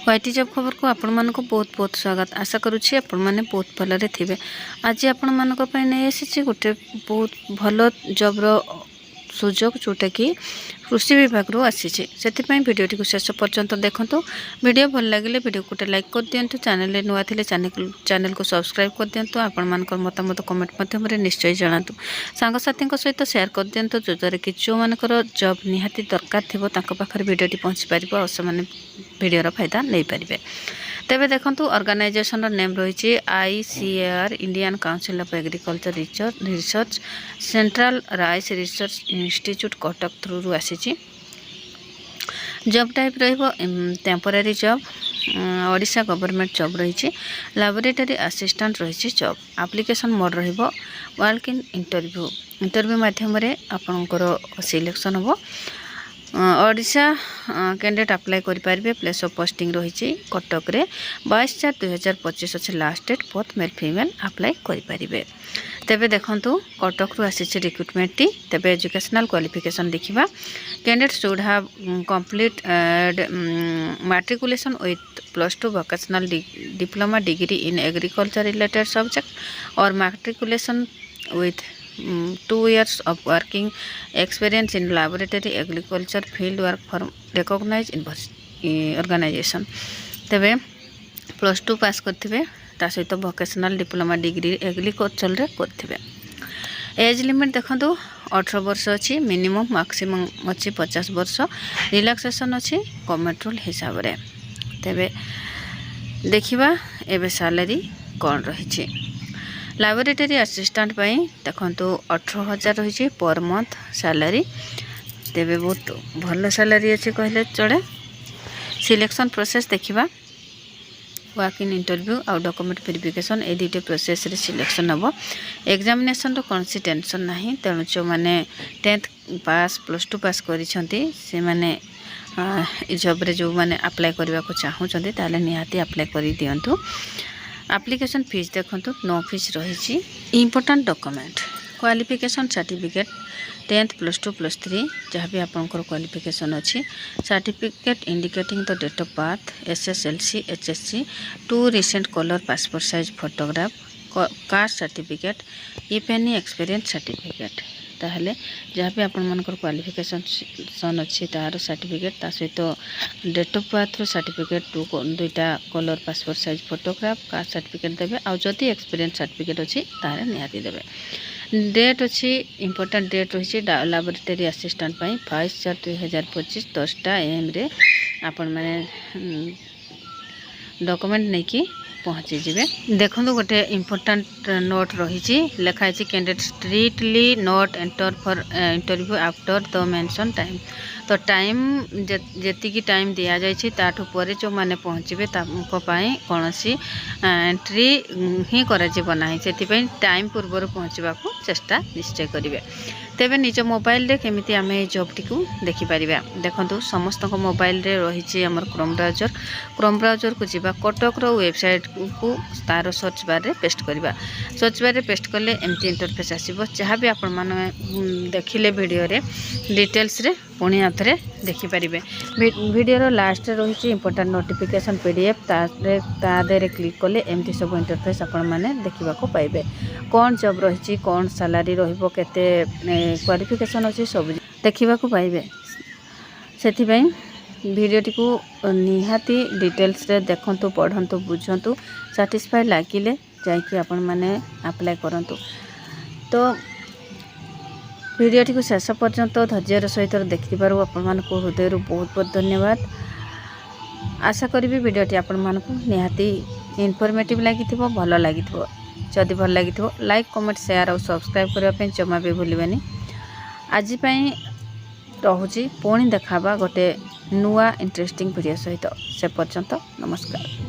YT job खबर को आपण मानको बहुत बहुत स्वागत। आशा करुच्ची आपण माने बहुत भलरे थिबे। आज आपण मानको पय नै आसीची गोटे बहुत भलो जॉब रो सुजोग जोटा कि कृषि विभाग रो आसीची। सेति भिडियोटी को शेष पर्यंत देखंतु। वीडियो भल लागिले वीडियो को लाइक कर दियंतु। चैनल रे नुआ थिले चैनल को सब्सक्राइब कर दियंतु। आपण मानकर मतामत कमेंट माध्यम रे निश्चय जणातु। सांग साथी सहित शेयर कर दियंतु जोदरे कि जो मानकर जॉब निहाती दरकार थिबो तांको पाखर वीडियोटी पहुंची परिबो और से माने वीडियो रो फायदा नै परिबे। तेबे देखंतु ऑर्गेनाइजेशन रो नेम रहिछि ICAR Indian council of agriculture research central rice research institute Cuttack through रु आसीछि। जॉब टाइप रहिबो temporary job. Odisha government job रही। लैबोरेटरी असिस्टेंट रही जॉब। एप्लिकेशन मोड रहिबो वॉक इन इंटरव्यू माध्यम रे आपनकर सिलेक्शन होबो। ओडिशा कैंडिडेट अप्लाई करि पारबे। प्लेस ऑफ पोस्टिंग रही कटक रे 22/4/2025 अछि last date. Both male female apply करि पारबे। तेबे देखंतु कटक रु आसी रिक्रुटमेंट टी। तेबे एजुकेशनल क्वालिफिकेशन देखिबा। Candidate should have complete matriculation with +2 vocational diploma degree in agriculture related subject और matriculation with 2 years of working experience in laboratory agriculture field work from recognized organization। तेबे +2 पास करथिबे ता सहित वोकेशनल डिप्लोमा डिग्री एग्रीकल्चर रे करथिबे। Age limit देखंतु 18 वर्ष अछि। Minimum maximum अछि 50 वर्ष। रिलैक्सेशन अछि गवर्नमेंट रूल हिसाब रे। तेबे देखिबा एबे सैलरी कोन रहिछि। लैबोरेटरी असिस्टेंट पई देखंतु 18,000 रही पर मंथ सैलरी। तेबे बहुत भल सैलरी अछि कहले चले। सिलेक्शन प्रोसेस देखिबा। वॉक इन इंटरव्यू और डॉक्यूमेंट वेरिफिकेशन ए दुटे प्रोसेस रे सिलेक्शन हबो। एग्जामिनेशन रो कोनसी टेंशन नाही। तेणु जो माने 10th पास +2 पास करिसंती से माने जॉब रे जो माने अप्लाई करबा को चाहउचंती ताले निहाती अप्लाई करि दियंतु। एप्लिकेशन फीस देखंतु नो फीस रही। Important document qualification certificate 10th +2 +3 जहाँ भी आपंकर क्वालिफिकेशन अच्छी। Certificate indicating the date of birth SSLC HSC 2 recent colour passport size photograph caste certificate if any experience certificate. ताहले जहाँ भी आपण मानकर क्वालिफिकेशन अच्छी तार सर्टिफिकेट ता सहित डेट ऑफ बर्थ सर्टिफिकेट 2टा colour passport size photograph caste certificate देबे। आ जदि एक्सपीरियंस सर्टिफिकेट अच्छी तारे निहाती देबे। डेट अच्छी इंपोर्टेंट डेट रही लैबोरेटरी असिस्टेंट 22/4/2025 10टा AM रे आपण माने डॉक्यूमेंट नहीं कि पहुँची जिवे। देखो गोटे इंपोर्टेंट नोट रही लिखाई candidate strictly not enter for interview after the mention time. तो टाइम जेतिकी टाइम दिया जाइछि ताठु परे जो माने पहुँचे कौन सी एंट्री ही कर टाइम पूर्व पहुँचवा चेष्टा निश्चय करेंगे। तेबे निज मोबाइल रे केमिति आमे जॉब टी को देखि परिबा। देखंतु समस्त मोबाइल रे रही हमर क्रोम ब्राउजर को जीवा कटक रो वेबसाइट को तार सर्च बार रे पेस्ट करबा। सर्च बार रे पेस्ट करले एमती इंटरफेस आसीबो। जहाँ भी आपण माने देखिले वीडियो रे डिटेल्स रे पुणी आथरे देखि परिबे। वीडियो रो लास्ट रे रही इंपोर्टेंट नोटिफिकेशन PDF तादे क्लिक कले एमती सब इंटरफेस आपण माने देखिबा को पाइबे। कौन जॉब रही कौन सैलरी रहिबो केते क्वालिफिकेशन अच्छी सब देखा पाइबे। से वीडियोटी को निहाती डिटेल्स रे देखंतु पढ़ंतु बुझंतु सैटिस्फाई लागिले जाइए आपण माने अप्लाई करंतु। तो वीडियोटी को शेष पर्यंत धैर्यर सहित देखिबारु आपण मानकु हृदय बहुत बहुत धन्यवाद। आशा करी वीडियोटी आपण मानकु निहाती इनफॉर्मेटिव लागिथिबो भल लागिथिबो। जदि भल लागिथिबो लाइक कमेंट शेयर और सब्सक्राइब करबा पे जमा भी भूलिबेनी। आज पई रहुची पुणी देखाबा गोटे नुआ इंटरेस्टिंग वीडियो सहित। से पर्यंत नमस्कार।